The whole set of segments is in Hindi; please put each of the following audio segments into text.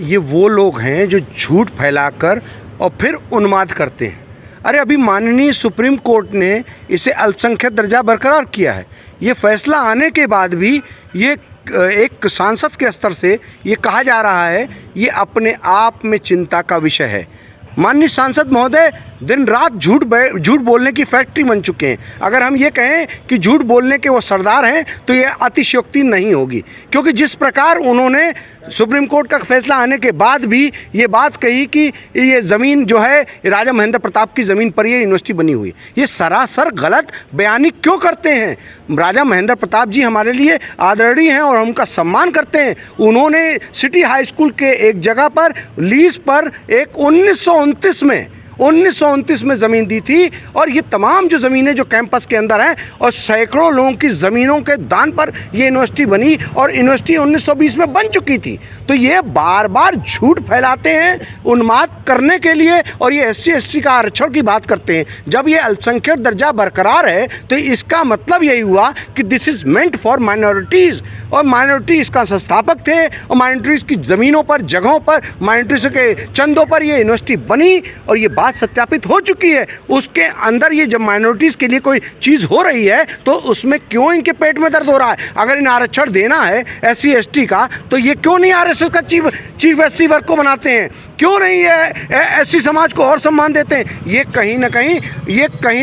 ये वो लोग हैं जो झूठ फैलाकर और फिर उन्माद करते हैं। अरे अभी माननीय सुप्रीम कोर्ट ने इसे अल्पसंख्यक दर्जा बरकरार किया है। ये फैसला आने के बाद भी ये एक सांसद के स्तर से ये कहा जा रहा है, ये अपने आप में चिंता का विषय है। माननीय सांसद महोदय दिन रात झूठ बोलने की फैक्ट्री बन चुके हैं। अगर हम ये कहें कि झूठ बोलने के वो सरदार हैं तो ये अतिशयोक्ति नहीं होगी, क्योंकि जिस प्रकार उन्होंने सुप्रीम कोर्ट का फैसला आने के बाद भी ये बात कही कि ये ज़मीन जो है राजा महेंद्र प्रताप की ज़मीन पर ये यूनिवर्सिटी बनी हुई, ये सरासर गलत बयानी क्यों करते हैं। राजा महेंद्र प्रताप जी हमारे लिए आदरणीय हैं और हम उनका सम्मान करते हैं। उन्होंने सिटी हाई स्कूल के एक जगह पर लीज पर एक 1929 में ज़मीन दी थी, और ये तमाम जो ज़मीनें जो कैंपस के अंदर हैं और सैकड़ों लोगों की ज़मीनों के दान पर ये यूनिवर्सिटी बनी, और यूनिवर्सिटी 1920 में बन चुकी थी। तो ये बार बार झूठ फैलाते हैं उन्माद करने के लिए, और ये SC ST का आरक्षण की बात करते हैं। जब ये अल्पसंख्यक दर्जा बरकरार है तो इसका मतलब यही हुआ कि this is meant for minorities, और माइनॉरिटी इसका संस्थापक थे, और माइनॉरिटीज़ की ज़मीनों पर, जगहों पर, माइनॉरिटीज़ के चंदों पर ये यूनिवर्सिटी बनी, और ये सत्यापित हो चुकी है। उसके अंदर ये जब माइनॉरिटीज के लिए कोई चीज हो रही है तो उसमें क्यों इनके पेट में दर्द हो रहा है। अगर इन आरक्षण देना है SC ST का तो ये क्यों नहीं RSS का चीफ SC वर्ग को बनाते हैं, क्यों नहीं ये SC समाज को और सम्मान देते हैं। ये कहीं ना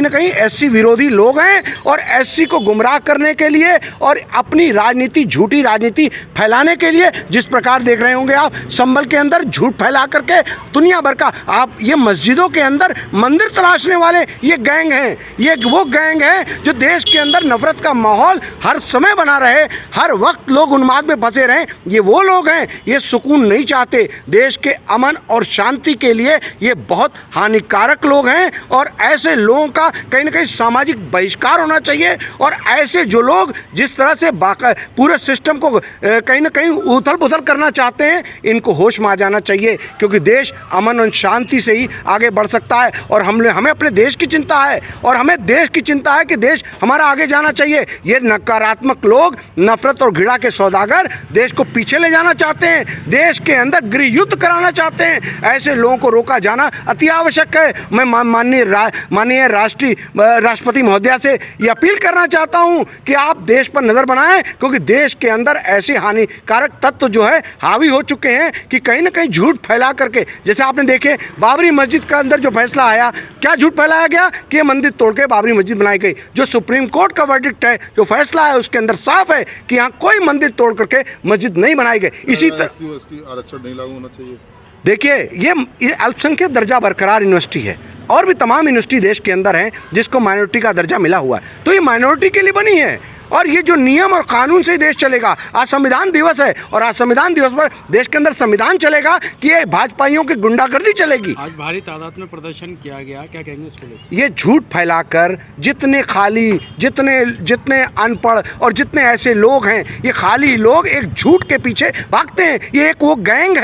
कहीं SC विरोधी लोग हैं, और SC को गुमराह करने के लिए और अपनी राजनीति, झूठी राजनीति फैलाने के लिए, जिस प्रकार देख रहे होंगे आप संभल के अंदर झूठ फैला करके दुनिया भर का, आप ये मस्जिदों के अंदर मंदिर तलाशने वाले ये गैंग हैं। ये वो गैंग है जो देश के अंदर नफरत का माहौल हर समय बना रहे, हर वक्त लोग उन्माद में फंसे रहें। ये वो लोग हैं, ये सुकून नहीं चाहते। देश के अमन और शांति के लिए ये बहुत हानिकारक लोग हैं, और ऐसे लोगों का कहीं ना कहीं सामाजिक बहिष्कार होना चाहिए। और ऐसे जो लोग जिस तरह से पूरे सिस्टम को कहीं ना कहीं उथल पुथल करना चाहते हैं, इनको होश में आ जाना चाहिए, क्योंकि देश अमन और शांति से ही आगे बढ़ सकता है। और हमें अपने देश की चिंता है, और हमें देश की चिंता है कि देश हमारा आगे जाना चाहिए। ये नकारात्मक लोग, नफरत और घृणा के सौदागर देश को पीछे ले जाना चाहते हैं, देश के अंदर गृह युद्ध कराना चाहते हैं। ऐसे लोगों को रोका जाना अति आवश्यक है। मैं माननीय राष्ट्रपति महोदया से ये अपील करना चाहता हूँ कि आप देश पर नज़र बनाएं, क्योंकि देश के अंदर ऐसे हानिकारक तत्व जो है हावी हो चुके हैं कि कहीं ना कहीं झूठ फैला करके, जैसे आपने देखे बाबरी मस्जिद का अंदर जो फैसला आया, क्या झूठ फैलाया गया कि ये मंदिर तोड़ के बाबरी मस्जिद बनाई गई। जो सुप्रीम कोर्ट का वर्डिक्ट है, जो फैसला है, उसके अंदर साफ है कि यहाँ कोई मंदिर तोड़ करके मस्जिद नहीं बनाई गई। इसी तरह आरक्षण नहीं लागू होना चाहिए। देखिए, ये अल्पसंख्यक दर्जा बरकरार यूनिवर्सिटी है, और भी तमाम यूनिवर्सिटी देश के अंदर हैं जिसको माइनॉरिटी का दर्जा मिला हुआ है, तो ये माइनॉरिटी के लिए बनी है, और ये जो नियम और कानून से देश चलेगा। आज संविधान दिवस है, और आज संविधान दिवस पर देश के अंदर संविधान चलेगा कि ये भाजपाइयों की गुंडागर्दी चलेगी। आज भारी तादाद में प्रदर्शन किया गया, क्या कहेंगे इसको लेकर? ये झूठ फैलाकर जितने खाली, जितने अनपढ़ और जितने ऐसे लोग हैं, ये खाली लोग एक झूठ के पीछे भागते हैं। ये एक वो गैंग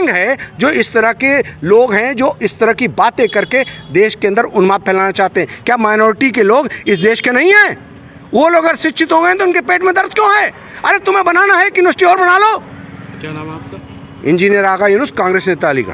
है जो इस तरह के लोग हैं, जो इस तरह की बातें करके देश के अंदर उन्माद फैलाना चाहते हैं। क्या माइनॉरिटी के लोग इस देश के नहीं हैं? वो लोग अगर शिक्षित हो गए तो उनके पेट में दर्द क्यों है? अरे तुम्हें बनाना है कि यूनिवर्सिटी और बना लो। क्या नाम है आपका? इंजीनियर आगा यूनुस, कांग्रेस नेता अलीगढ़।